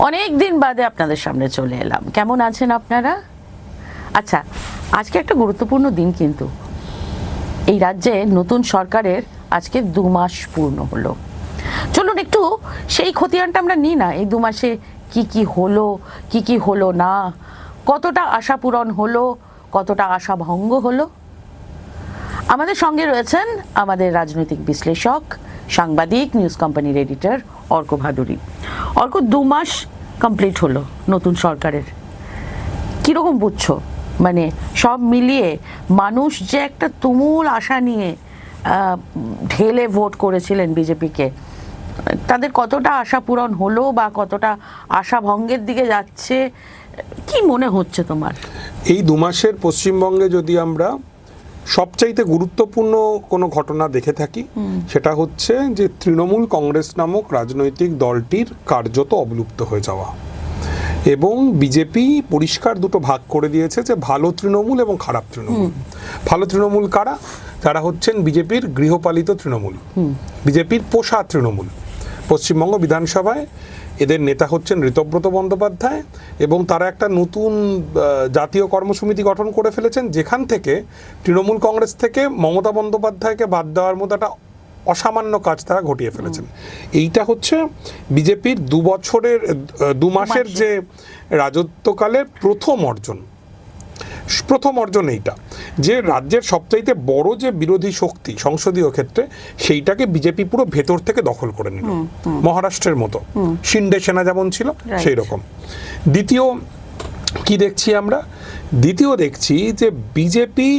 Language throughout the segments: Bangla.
অনেক দিন বাদে আপনাদের সামনে চলে এলাম। কেমন আছেন আপনারা? আচ্ছা, আজকে একটা গুরুত্বপূর্ণ দিন, কিন্তু এই রাজ্যে নতুন সরকারের আজকে 2 মাস পূর্ণ হলো। চলুন একটু সেই খতিয়ানটা আমরা নিই না। এই 2 মাসে কি কি হলো, কি কি হলো না, কতটা আশা পূরণ হলো, কতটা আশা ভঙ্গ হলো। আমাদের সঙ্গে রয়েছেন আমাদের রাজনৈতিক বিশ্লেষক, সাংবাদিক, নিউজ কোম্পানির এডিটর অর্ক ভাদুরী। অর্ক, 2 মাস কমপ্লিট হলো নতুন সরকারের, কীরকম বুঝছো? মানে সব মিলিয়ে মানুষ যে একটা তুমুল আশা নিয়ে ঢেলে ভোট করেছিলেন বিজেপিকে, তাদের কতটা আশা পূরণ হলো বা কতটা আশা ভঙ্গের দিকে যাচ্ছে, কি মনে হচ্ছে তোমার? এই 2 মাসের পশ্চিমবঙ্গে যদি আমরা সবচাইতে গুরুত্বপূর্ণ কোনো ঘটনা দেখে থাকি, সেটা হচ্ছে যে তৃণমূল কংগ্রেস নামক রাজনৈতিক দলটির কার্যত অবলুপ্ত হয়ে যাওয়া, এবং বিজেপি পরিষ্কার দুটো ভাগ করে দিয়েছে যে ভালো তৃণমূল এবং খারাপ তৃণমূল। ভালো তৃণমূল কারা? যারা হচ্ছেন বিজেপির গৃহপালিত তৃণমূল, বিজেপির পোষা তৃণমূল। পশ্চিমবঙ্গ বিধানসভায় এদের নেতা হচ্ছেন ঋতব্রত বন্দ্যোপাধ্যায়, এবং তারা একটা নতুন জাতীয় কর্মসমিতি গঠন করে ফেলেছেন, যেখান থেকে তৃণমূল কংগ্রেস থেকে মমতা বন্দ্যোপাধ্যায়কে বাদ দেওয়ার মতো একটা অসামান্য কাজ তারা ঘটিয়ে ফেলেছেন। এইটা হচ্ছে বিজেপির 2 মাসের যে রাজত্বকালের প্রথম অর্জন এইটা, যে রাজ্যের সবচাইতে বড় যে বিরোধী শক্তি সংসদীয় ক্ষেত্রে, সেইটাকে বিজেপি পুরো ভেতর থেকে দখল করে নিল, মহারাষ্ট্রের মতো শিন্ডে সেনা যেমন ছিল সেই রকম। দ্বিতীয় কি দেখছি আমরা? দ্বিতীয় দেখছি যে বিজেপি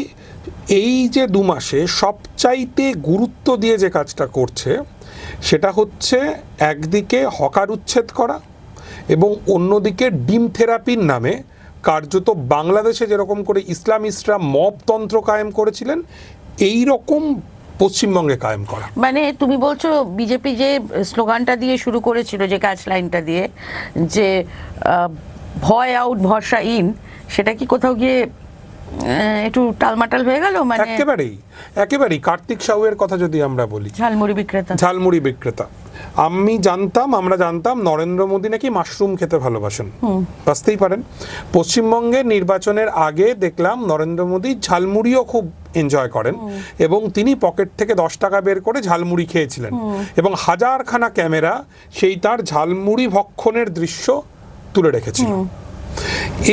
এই যে 2 মাসে সবচাইতে গুরুত্ব দিয়ে যে কাজটা করছে, সেটা হচ্ছে একদিকে হকার উচ্ছেদ করা, এবং অন্যদিকে ডিম থেরাপির নামে কার্যত বাংলাদেশে যেরকম করে ইসলামিস্টরা মবতন্ত্র কায়েম করেছিলেন, এই রকম পশ্চিমবঙ্গে কায়েম করা। মানে তুমি বলছো বিজেপি যে স্লোগানটা দিয়ে শুরু করেছিল, যে ক্যাচ লাইনটা দিয়ে, যে ভয় আউট ভরসা ইন, সেটা কি কোথাও গিয়ে একটু টালমাটাল হয়ে গেল? মানে একেবারেই কার্তিক সাউয়ের কথা যদি আমরা বলি, ঝালমুড়ি বিক্রেতা, আমরা জানতাম নরেন্দ্র মোদী নাকি মাশরুম খেতে ভালোবাসেন, বুঝতেই পারেন। পশ্চিমবঙ্গের নির্বাচনের আগে দেখলাম নরেন্দ্র মোদী ঝালমুড়িও খুব এনজয় করেন, এবং তিনি পকেট থেকে 10 টাকা বের করে ঝালমুড়ি খেয়েছিলেন, এবং হাজারখানা ক্যামেরা সেই তার ঝালমুড়ি ভক্ষণের দৃশ্য তুলে রেখেছিল।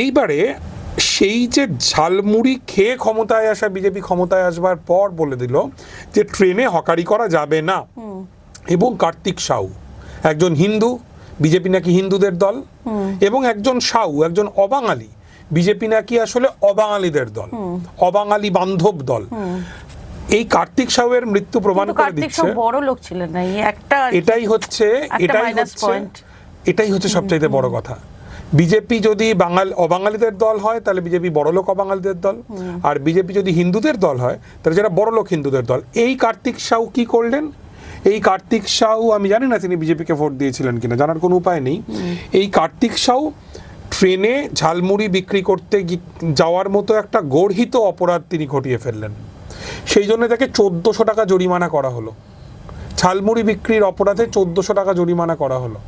এইবারে সেই যে ঝালমুড়ি খেয়ে ক্ষমতায় আসা বিজেপি ক্ষমতায় আসবার পর বলে দিল যে ট্রেনে হকারি করা যাবে না, এবং কার্তিক সাউ একজন হিন্দু, বিজেপি নাকি হিন্দুদের দল, এবং একজন সাউ একজন অবাঙালি, বিজেপি নাকি আসলে অবাঙালিদের দল, অবাঙালি বান্ধব দল। এই কার্তিক সাউয়ের মৃত্যু প্রমাণ করে দিচ্ছে বড় লোক ছিলেন না, এটাই হচ্ছে সবচাইতে বড় কথা। বিজেপি যদি অবাঙালিদের দল হয়, তাহলে বিজেপি বড়লোক অবাঙালিদের দল, আর বিজেপি যদি হিন্দুদের দল হয়, তাহলে যারা বড়লোক হিন্দুদের দল। এই কার্তিক সাউ কি করলেন? এই কার্তিক সাউ, আমি জানি না তিনি বিজেপিকে ভোট দিয়েছিলেন কিনা, জানার কোনো উপায় নেই। এই কার্তিক সাউ ট্রেনে ঝালমুড়ি বিক্রি করতে যাওয়ার মতো একটা গর্হিত অপরাধ তিনি ঘটিয়ে ফেললেন। সেই জন্য তাকে 1400 টাকা জরিমানা করা হলো। ঝালমুড়ি বিক্রির অপরাধে 1400 টাকা জরিমানা করা হলো,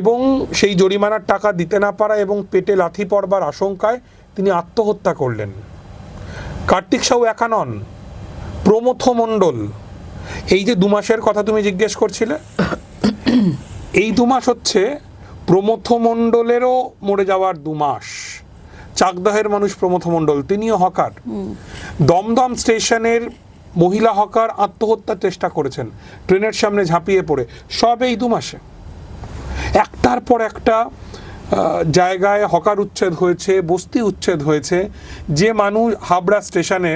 এবং সেই জরিমানার টাকা দিতে না পারা এবং পেটে লাথি পড়বার আশঙ্কায় তিনি আত্মহত্যা করলেন। কার্তিক সাউ একা নন, প্রমথ মণ্ডল, এই যে 2 মাসের কথা তুমি জিজ্ঞেস করছিলে, এই 2 মাস হচ্ছে প্রমথ মণ্ডলেরও মরে যাওয়ার 2 মাস। চাকদহের মানুষ প্রমথ মণ্ডল, তিনিও হকার। দমদম স্টেশনের মহিলা হকার আত্মহত্যার চেষ্টা করেছেন ট্রেনের সামনে ঝাঁপিয়ে পড়ে, সব এই 2 মাসে। একটার পর একটা জায়গায় হকার উচ্ছেদ হয়েছে, বস্তি উচ্ছেদ হয়েছে। যে মানুষ হাবড়া স্টেশনে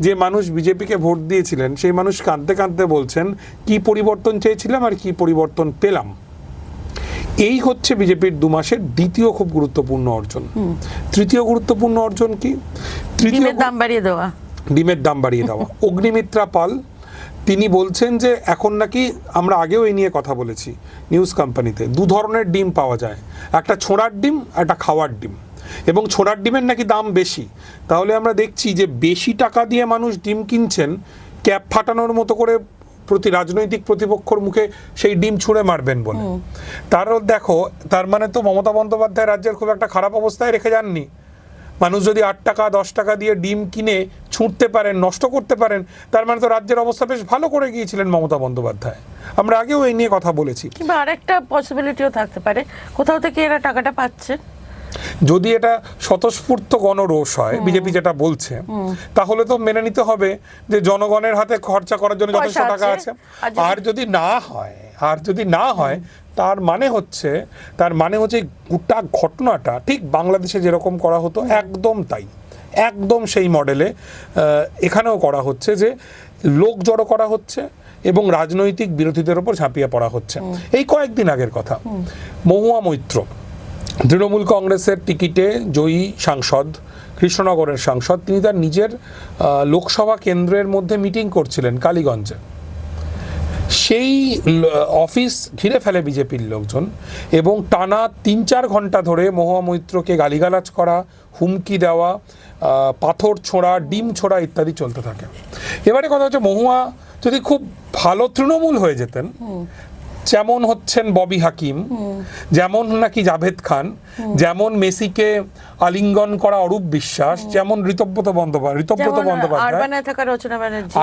যে মানুষ বিজেপিকে ভোট দিয়েছিলেন, সেই মানুষ কাঁদতে কাঁদতে বলছেন কি পরিবর্তন চেয়েছিলাম আর কি পরিবর্তন পেলাম। এই হচ্ছে বিজেপির 2 মাসের দ্বিতীয় খুব গুরুত্বপূর্ণ অর্জন। তৃতীয় গুরুত্বপূর্ণ অর্জন কি? ডিমের দাম বাড়িয়ে দেওয়া। অগ্নিমিত্রা পাল তিনি বলছেন যে এখন নাকি, আমরা আগেও এই নিয়ে কথা বলেছি নিউজ কোম্পানিতে, 2 ধরনের ডিম পাওয়া যায়, একটা ছোড়ার ডিম, একটা খাওয়ার ডিম, এবং ছোড়ার ডিমের নাকি দাম বেশি। তাহলে আমরা দেখছি যে বেশি টাকা দিয়ে মানুষ ডিম কিনছেন, ক্যাপ ফাটানোর মতো করে রাজনৈতিক প্রতিপক্ষর মুখে সেই ডিম ছুঁড়ে মারবেন বলে। তারও দেখো, তার মানে তো মমতা বন্দ্যোপাধ্যায় রাজ্যের খুব একটা খারাপ অবস্থায় রেখে যাননি। মানুষ যদি 8 টাকা 10 টাকা দিয়ে ডিম কিনে ছুঁড়তে পারেন, নষ্ট করতে পারেন, তার মানে তো রাজ্যের অবস্থা বেশ ভালো করে গিয়েছিলেন মমতা বন্দ্যোপাধ্যায়। আমরা আগেও এই নিয়ে কথা বলেছি। কিংবা আরেকটা পসিবিলিটিও থাকতে পারে, কোথাও থেকে এরা টাকাটা পাচ্ছে। যদি এটা স্বতঃস্ফূর্ত গণরোষ হয়, বিজেপি যেটা বলছে, তাহলে তো মেনে নিতে হবে যে জনগণের হাতে খরচা করার জন্য যথেষ্ট টাকা আছে। আর যদি না হয় তার মানে হচ্ছে গোটা ঘটনাটা ঠিক বাংলাদেশে যেরকম করা হতো একদম তাই, একদম সেই মডেলে এখানেও করা হচ্ছে, যে লোক জড়ো করা হচ্ছে এবং রাজনৈতিক বিরোধীদের ওপর ঝাঁপিয়ে পড়া হচ্ছে। এই কয়েকদিন আগের কথা, মহুয়া মৈত্র তৃণমূল কংগ্রেসের টিকিটে জয়ী সাংসদ, কৃষ্ণনগরের সাংসদ, তিনি তার নিজের লোকসভা কেন্দ্রের মধ্যে মিটিং করছিলেন কালীগঞ্জে। সেই অফিস ঘিরে ফেলে বিজেপির লোকজন এবং টানা 3-4 ঘন্টা ধরে মহুয়া মৈত্রকে গালিগালাজ করা, হুমকি দেওয়া, পাথর ছোঁড়া, ডিম ছোঁড়া ইত্যাদি চলতে থাকে। এবারে কথা হচ্ছে, মহুয়া যদি খুব ভালো তৃণমূল হয়ে যেতেন, যেমন হচ্ছেন ববি হাকিম, যেমন নাকি জাভেদ খান, যেমন মেসিকে আলিঙ্গন করা অরূপ বিশ্বাস, যেমন ঋতব্রত বন্দ্যোপাধ্যায়,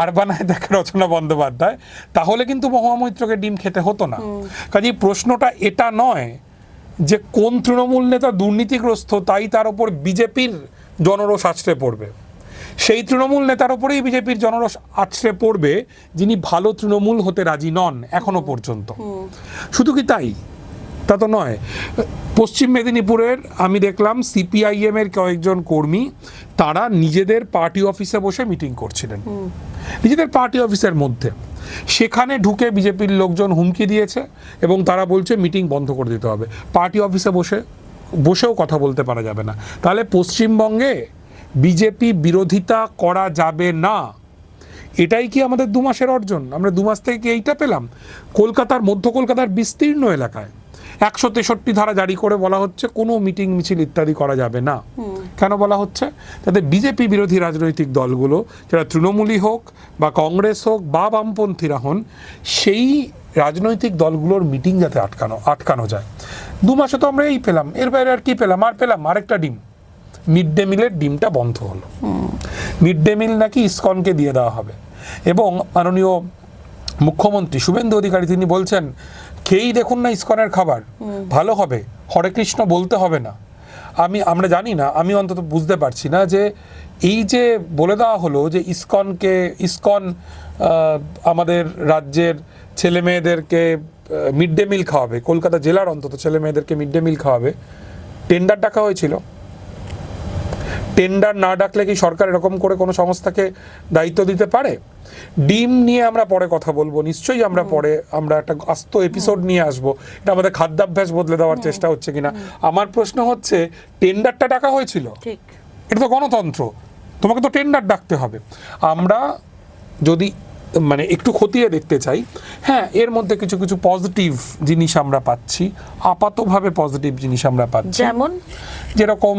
আরবানায় থাকা রচনা বন্দ্যোপাধ্যায়, তাহলে কিন্তু মহুয়া মৈত্রকে ডিম খেতে হতো না। কাজেই প্রশ্নটা এটা নয় যে কোন তৃণমূল নেতা দুর্নীতিগ্রস্ত তাই তার উপর বিজেপির জনরোষ আছড়ে পড়বে। সেই তৃণমূল নেতার উপরেই বিজেপির জনরোষ আছড়ে পড়বে যিনি ভালো তৃণমূল হতে রাজি নন এখনো পর্যন্ত। শুধু কি তাই? তা তো নয়। পশ্চিম মেদিনীপুরের আমি দেখলাম সিপিআইএম এর কয়েকজন কর্মী, তারা নিজেদের পার্টি অফিসে বসে মিটিং করছিলেন, নিজেদের পার্টি অফিসের মধ্যে। সেখানে ঢুকে বিজেপির লোকজন হুমকি দিয়েছে এবং তারা বলছে মিটিং বন্ধ করে দিতে হবে, পার্টি অফিসে বসেও কথা বলতে পারা যাবে না। তাহলে পশ্চিমবঙ্গে বিজেপি বিরোধিতা করা যাবে না, এটাই কি আমাদের 2 মাসের অর্জন? আমরা 2 মাস থেকে এইটা পেলাম? মধ্য কলকাতার বিস্তীর্ণ এলাকায় 163 ধারা জারি করে বলা হচ্ছে কোনো মিটিং মিছিল ইত্যাদি করা যাবে না। কেন বলা হচ্ছে? যাতে বিজেপি বিরোধী রাজনৈতিক দলগুলো, যারা তৃণমূলই হোক বা কংগ্রেস হোক বা বামপন্থীরা হন, সেই রাজনৈতিক দলগুলোর মিটিং যাতে আটকানো যায়। 2 মাসে তো আমরা এই পেলাম, এর বাইরে আর কি পেলাম? আরেকটা ডিম, মিড ডে মিলের ডিমটা বন্ধ হলো। মিড ডে মিল নাকি ইসকনকে দিয়ে দেওয়া হবে এবং মাননীয় মুখ্যমন্ত্রী শুভেন্দু অধিকারী তিনি বলছেন, খেয়েই দেখুন না ইসকনের খাবার, ভালো হবে, হরে কৃষ্ণ বলতে হবে না। আমরা জানি না, আমি অন্তত বুঝতে পারছি না যে এই যে বলে দেওয়া হলো যে ইসকন আমাদের রাজ্যের ছেলে মেয়েদেরকে মিড ডে মিল খাওয়াবে, কলকাতা জেলার অন্তত ছেলে মেয়েদেরকে মিড ডে মিল খাওয়াবে, টেন্ডার ডাকা হয়েছিল। টেন্ডার না ডাকলে কি সরকার এরকম করে কোনো সংস্থাকে দায়িত্ব দিতে পারে? ডিম নিয়ে আমরা পরে কথা বলবো, নিশ্চয়ই আমরা একটা আস্ত এপিসোড নিয়ে আসবো, এটা আমাদের খাদ্যাভ্যাস বদলে দেওয়ার চেষ্টা হচ্ছে কিনা। আমার প্রশ্ন হচ্ছে, টেন্ডারটা ডাকা হয়েছিল, এটা তো গণতন্ত্র, তোমাকে তো টেন্ডার ডাকতে হবে। আমরা যদি একটু খতিয়ে দেখতে চাই, হ্যাঁ, এর মধ্যে কিছু কিছু পজিটিভ জিনিস আমরা পাচ্ছি, আপাতভাবে পজিটিভ জিনিস আমরা পাচ্ছি, যেরকম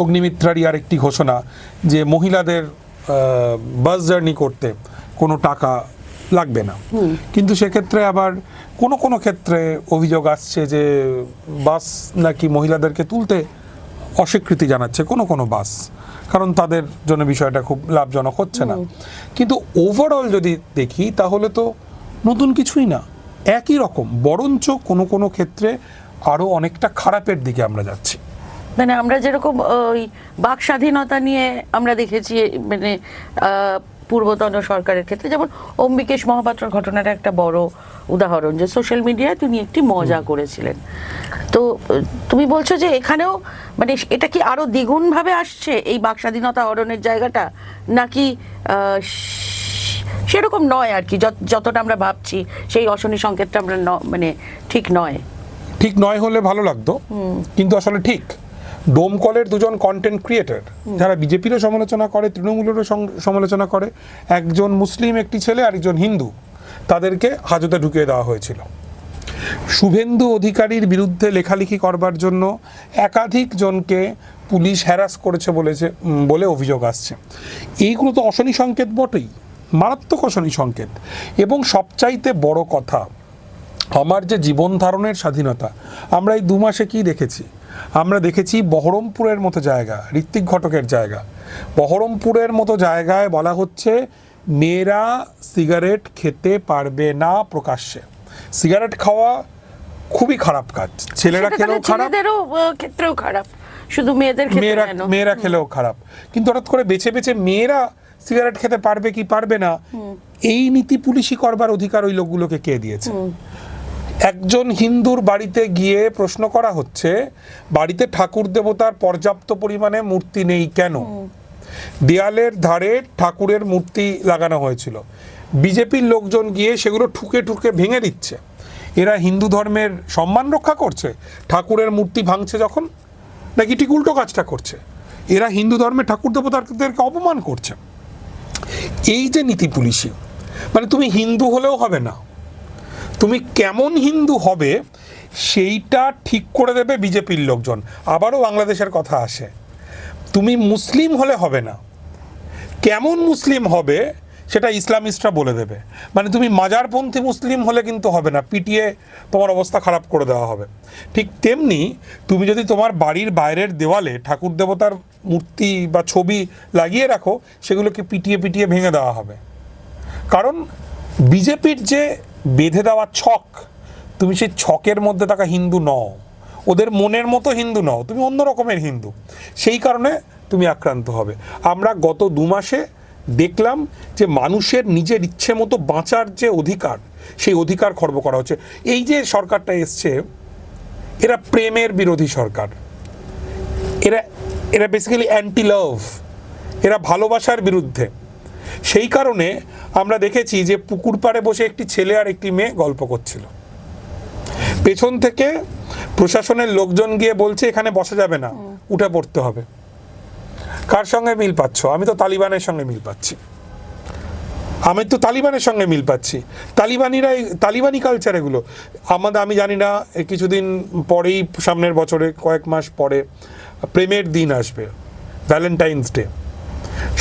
অগ্নিমিত্রারই আরেকটি ঘোষণা যে মহিলাদের বাস জার্নি করতে কোনো টাকা লাগবে না। কিন্তু সেক্ষেত্রে আবার কোনো ক্ষেত্রে অভিযোগ আসছে যে বাস নাকি মহিলাদেরকে তুলতে অস্বীকৃতি জানাচ্ছে কোনো বাস, কারণ তাদের জন্য বিষয়টা খুব লাভজনক হচ্ছে না। কিন্তু ওভারঅল যদি দেখি তাহলে তো নতুন কিছুই না, একই রকম, বরঞ্চ কোনো ক্ষেত্রে আরও অনেকটা খারাপের দিকে আমরা যাচ্ছি। আমরা যেরকম ওই বাক স্বাধীনতা নিয়ে আমরা দেখেছি, পূর্বতন সরকারের ক্ষেত্রে, যেমন অম্বিকেশ মহাপাত্রর ঘটনাটা একটা বড় উদাহরণ, যে সোশ্যাল মিডিয়ায় তিনি একটি মজা করেছিলেন। তো তুমি বলছো যে এখানেও এটা কি আরো দ্বিগুণ ভাবে আসছে এই বাক স্বাধীনতা হরণের জায়গাটা, নাকি সেরকম নয় আর কি, যতটা আমরা ভাবছি সেই অশনি সংকেতটা আমরা ঠিক নয় হলে ভালো লাগতো, কিন্তু আসলে ঠিক। ডোমকলের 2জন কন্টেন্ট ক্রিয়েটর, যারা বিজেপিরও সমালোচনা করে, তৃণমূলেরও সমালোচনা করে, একজন মুসলিম একটি ছেলে আর একজন হিন্দু, তাদেরকে হাজতে ঢুকিয়ে দেওয়া হয়েছিল। শুভেন্দু অধিকারীর বিরুদ্ধে লেখালেখি করবার জন্য একাধিক জনকে পুলিশ হ্যারাস করেছে বলে অভিযোগ আসছে। এইগুলো তো অশনি সংকেত বটেই। মারাত্মক অশনি সংকেত। এবং সবচাইতে বড় কথা, আমার যে জীবন ধারণের স্বাধীনতা, আমরা এই 2 মাসে কি দেখেছি? আমরা দেখেছি বহরমপুরের মতো জায়গা, ঋত্বিক ঘটকের জায়গা, বহরমপুরের মতো জায়গায় বলা হচ্ছে মেয়েরা সিগারেট খেতে পারবে না প্রকাশ্যে। সিগারেট খাওয়া খুবই খারাপ কাজ, ছেলেরা খেলেও খারাপ, ছেলেদেরও ক্ষেত্রেও খারাপ, শুধু মেয়েদের ক্ষেত্রে কেন? মেয়েরা খেলেও খারাপ। কিন্তু হঠাৎ করে বেছে বেছে মেয়েরা সিগারেট খেতে পারবে কি পারবে না, এই নীতি পুলিশি করবার অধিকার ওই লোকগুলোকে কে দিয়েছে? একজন হিন্দুর বাড়িতে গিয়ে প্রশ্ন করা হচ্ছে বাড়িতে ঠাকুর দেবতার পর্যাপ্ত পরিমাণে মূর্তি নেই কেন? দেয়ালের ধারে ঠাকুরের মূর্তি লাগানো হয়েছিল, বিজেপির লোকজন গিয়ে সেগুলো ঠুকে ঠুকে ভেঙে দিচ্ছে। এরা হিন্দু ধর্মের সম্মান রক্ষা করছে ঠাকুরের মূর্তি ভাঙছে যখন, নাকি ঠিক উল্টো কাজটা করছে? এরা হিন্দু ধর্মের ঠাকুর দেবতাদেরকে অপমান করছে। এই যে নীতি পুলিশি, মানে তুমি হিন্দু হলেও হবে না, তুমি কেমন হিন্দু হবে সেইটা ঠিক করে দেবে বিজেপির লোকজন। আবারও বাংলাদেশের কথা আসে, তুমি মুসলিম হলে হবে না, কেমন মুসলিম হবে সেটা ইসলামিস্টরা বলে দেবে। মানে তুমি মাজারপন্থী মুসলিম হলে কিন্তু হবে না, পিটিয়ে তোমার অবস্থা খারাপ করে দেওয়া হবে। ঠিক তেমনি তুমি যদি তোমার বাড়ির বাইরের দেওয়ালে ঠাকুর দেবতার মূর্তি বা ছবি লাগিয়ে রাখো, সেগুলোকে পিটিয়ে পিটিয়ে ভেঙে দেওয়া হবে। কারণ বিজেপির যে বেঁধে দেওয়া ছক, তুমি সেই ছকের মধ্যে থাকা হিন্দু নও, ওদের মনের মতো হিন্দু নও, তুমি অন্য রকমের হিন্দু। সেই কারণে তুমি আক্রান্ত হবে। আমরা গত 2 মাসে দেখলাম যে মানুষের নিজের ইচ্ছে মতো বাঁচার যে অধিকার, সেই অধিকার খর্ব করা হচ্ছে। এই যে সরকারটা এসছে, এরা প্রেমের বিরোধী সরকার, এরা বেসিক্যালি অ্যান্টি লাভ, এরা ভালোবাসার বিরুদ্ধে। সেই কারণে আমরা দেখেছি যে পুকুর পাড়ে বসে একটি ছেলে আর একটি মেয়ে গল্প করছিল, পেছন থেকে প্রশাসনের লোকজন গিয়ে বলছে এখানে বসা যাবে না, উঠে পড়তে হবে। কার সঙ্গে মিল পাচ্ছ? আমি তো তালিবানের সঙ্গে মিল পাচ্ছি, তালিবানি কালচার এগুলো। আমি জানি না, কিছুদিন পরেই, সামনের বছরে কয়েক মাস পরে প্রেমের দিন আসবে, ভ্যালেন্টাইন্স ডে,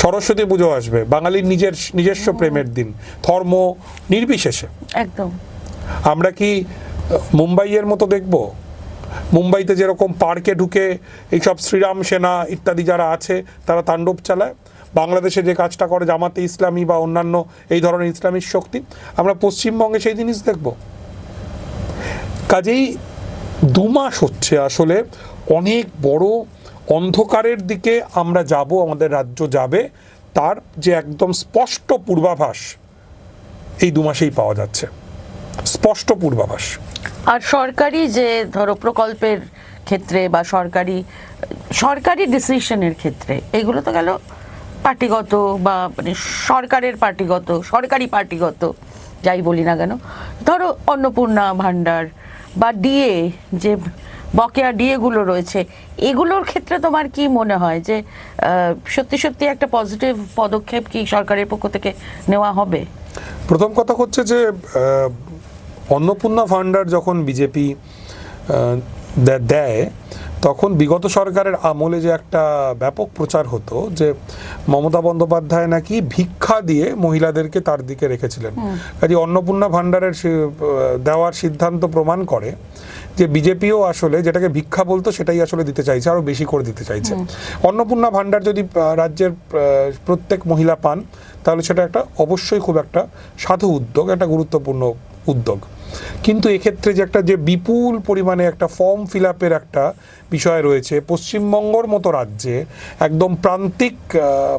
সরস্বতী পুজো আসবে, বাঙালির নিজস্ব প্রেমের দিন, ধর্ম নির্বিশেষে। একদম। আমরা কি মুম্বাইয়ের মতো দেখব? মুম্বাইতে যেরকম পার্কে ঢুকে এইসব শ্রীরাম সেনা ইত্যাদি যারা আছে তারা তাণ্ডব চালায়, বাংলাদেশে যে কাজটা করে জামাতে ইসলামী বা অন্যান্য এই ধরনের ইসলামিক শক্তি, আমরা পশ্চিমবঙ্গে সেই জিনিস দেখব? কাজেই 2 মাস হচ্ছে আসলে অনেক বড় অন্ধকারের দিকে আমরা যাব, আমাদের রাজ্য যাবে, তার যে একদম স্পষ্ট পূর্বাভাস এই 2 মাসেই পাওয়া যাচ্ছে, স্পষ্ট পূর্বাভাস। আর সরকারি যে ধরো প্রকল্পের ক্ষেত্রে বা সরকারি ডিসিশনের ক্ষেত্রে, এগুলো তো গেল পার্টিগত বা মানে সরকারি পার্টিগত যাই বলি না কেন। ধরো অন্নপূর্ণা ভাণ্ডার বা ডিএ, যে বকেয়া ডিএগুলো রয়েছে, এগুলোর ক্ষেত্রে তোমার কি মনে হয় যে সত্যি সত্যি একটা পজিটিভ পদক্ষেপ কি সরকারের পক্ষ থেকে নেওয়া হবে? প্রথম কথা হচ্ছে যে অন্নপূর্ণা ভাণ্ডার যখন বিজেপি দেয়, তখন বিগত সরকারের আমলে যে একটা ব্যাপক প্রচার হতো যে মমতা বন্দ্যোপাধ্যায় নাকি ভিক্ষা দিয়ে মহিলাদেরকে তার দিকে রেখেছিলেন। কাজে অন্নপূর্ণা ভাণ্ডারের দেওয়ার সিদ্ধান্ত প্রমাণ করে যে বিজেপিও আসলে যেটাকে ভিক্ষা বলতো সেটাই আসলে দিতে চাইছে, আরো বেশি করে দিতে চাইছে। অন্নপূর্ণা ভাণ্ডার যদি রাজ্যের প্রত্যেক মহিলা পান, তাহলে সেটা একটা অবশ্যই খুব একটা সাধু উদ্যোগ, একটা গুরুত্বপূর্ণ উদ্যোগ। কিন্তু এক্ষেত্রে যে একটা যে বিপুল পরিমাণে একটা ফর্ম ফিল আপের একটা বিষয় রয়েছে, পশ্চিমবঙ্গর মতো রাজ্যে একদম প্রান্তিক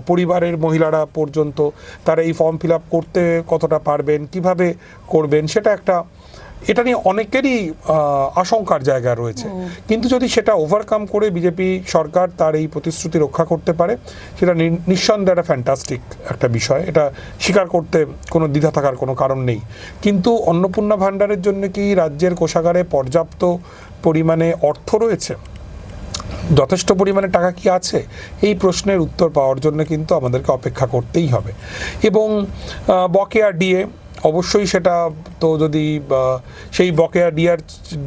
পরিবারের মহিলারা পর্যন্ত তারা এই ফর্ম ফিল আপ করতে কতটা পারবেন, কিভাবে করবেন, এটা নিয়ে অনেকেরই আশঙ্কার জায়গা রয়েছে। কিন্তু যদি সেটা ওভারকাম করে বিজেপি সরকার তার এই প্রতিশ্রুতি রক্ষা করতে পারে, সেটা নিঃসন্দেহে একটা ফ্যান্টাস্টিক একটা বিষয়, এটা স্বীকার করতে কোনো দ্বিধা থাকার কোনো কারণ নেই। কিন্তু অন্নপূর্ণা ভাণ্ডারের জন্য কি রাজ্যের কোষাগারে পর্যাপ্ত পরিমাণে অর্থ রয়েছে, যথেষ্ট পরিমাণে টাকা কি আছে? এই প্রশ্নের উত্তর পাওয়ার জন্য কিন্তু আমাদেরকে অপেক্ষা করতেই হবে। এবং বকেয়া ডিএ, অবশ্যই সেটা তো যদি সেই বকেয়া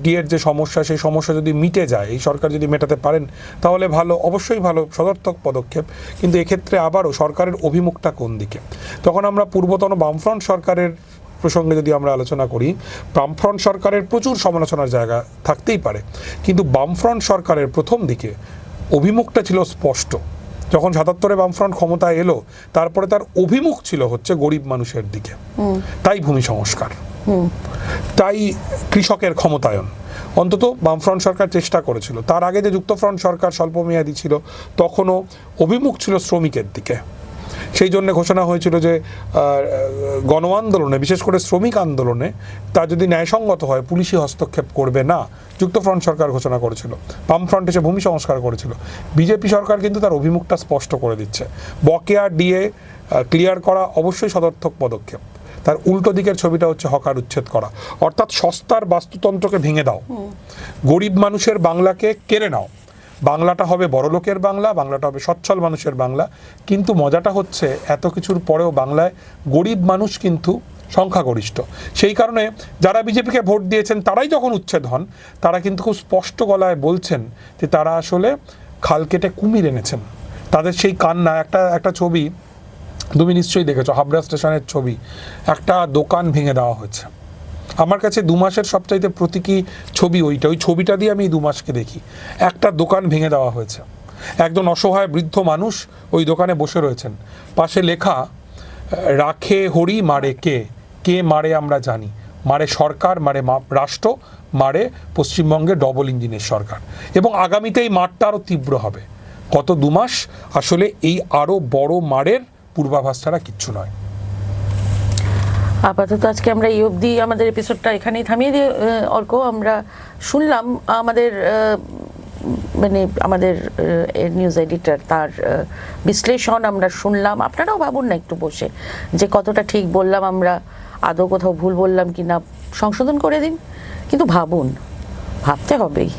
ডিএর যে সমস্যা, সেই সমস্যা যদি মিটে যায়, এই সরকার যদি মেটাতে পারেন তাহলে ভালো, অবশ্যই ভালো, সদর্থক পদক্ষেপ। কিন্তু এক্ষেত্রে আবারও সরকারের অভিমুখটা কোন দিকে? তখন আমরা পূর্বতন বামফ্রন্ট সরকারের প্রসঙ্গে যদি আমরা আলোচনা করি, বামফ্রন্ট সরকারের প্রচুর সমালোচনার জায়গা থাকতেই পারে, কিন্তু বামফ্রন্ট সরকারের প্রথম দিকে অভিমুখটা ছিল স্পষ্ট। যখন ৭৭-এ বামফ্রন্ট ক্ষমতায় এলো, তারপরে তার অভিমুখ ছিল হচ্ছে গরিব মানুষের দিকে। তাই ভূমি সংস্কার, তাই কৃষকের ক্ষমতায়ন, অন্তত বামফ্রন্ট সরকার চেষ্টা করেছিল। তার আগে যে যুক্তফ্রন্ট সরকার স্বল্পমেয়াদী ছিল, তখনও অভিমুখ ছিল শ্রমিকের দিকে। সেই জন্য ঘোষণা হয়েছিল যে গণ আন্দোলনে, বিশেষ করে শ্রমিক আন্দোলনে, তা যদি ন্যায়সঙ্গত হয় পুলিশি হস্তক্ষেপ করবে না। যুক্তফ্রন্ট সরকার ঘোষণা করেছিল, বামফ্রন্ট এসে ভূমি সংস্কার করেছিল। বিজেপি সরকার কিন্তু তার অভিমুখটা স্পষ্ট করে দিচ্ছে। বকেয়া ডিএ ক্লিয়ার করা অবশ্যই সদর্থক পদক্ষেপ, তার উল্টো দিকের ছবিটা হচ্ছে হকার উচ্ছেদ করা, অর্থাৎ সস্তার বাস্তুতন্ত্রকে ভেঙে দাও, গরিব মানুষের বাংলাকে কেড়ে নাও। বাংলাটা হবে বড়লোকের বাংলা, বাংলাটা হবে সচ্ছল মানুষের বাংলা। কিন্তু মজাটা হচ্ছে এত কিছুর পরেও বাংলায় গরিব মানুষ কিন্তু সংখ্যাগরিষ্ঠ। সেই কারণে যারা বিজেপিকে ভোট দিয়েছেন তারাই যখন উচ্ছেদ হন, তারা কিন্তু খুব স্পষ্ট গলায় বলছেন যে তারা আসলে খাল কেটে কুমির এনেছেন। তাদের সেই কান্না, একটা ছবি তুমি নিশ্চয়ই দেখেছো, হাবড়া স্টেশনের ছবি, একটা দোকান ভেঙে দেওয়া হয়েছে। আমার কাছে 2 মাসের সবচাইতে প্রতীকী ছবি ওইটা। ওই ছবিটা দিয়ে আমি 2 মাসকে দেখি। একটা দোকান ভেঙে দেওয়া হয়েছে, একজন অসহায় বৃদ্ধ মানুষ ওই দোকানে বসে রয়েছেন, পাশে লেখা রাখে হরি মারে কে, কে মারে আমরা জানি, মারে সরকার, মারে রাষ্ট্র, মারে পশ্চিমবঙ্গে ডবল ইঞ্জিনের সরকার। এবং আগামীতে এই মারটা আরও তীব্র হবে। গত 2 মাস আসলে এই আরও বড় মারের পূর্বাভাস ছাড়া কিচ্ছু নয়। আপাতত আজকে আমরা এই অবধি আমাদের এপিসোডটা এখানেই থামিয়ে দিয়ে অর্ক, আমরা শুনলাম আমাদের আমাদের নিউজ এডিটর তার বিশ্লেষণ আমরা শুনলাম। আপনারাও ভাবুন না একটু বসে যে কতটা ঠিক বললাম আমরা, আদৌ কোথাও ভুল বললাম কি না, সংশোধন করে দিন। কিন্তু ভাবুন, ভাবতে হবেই।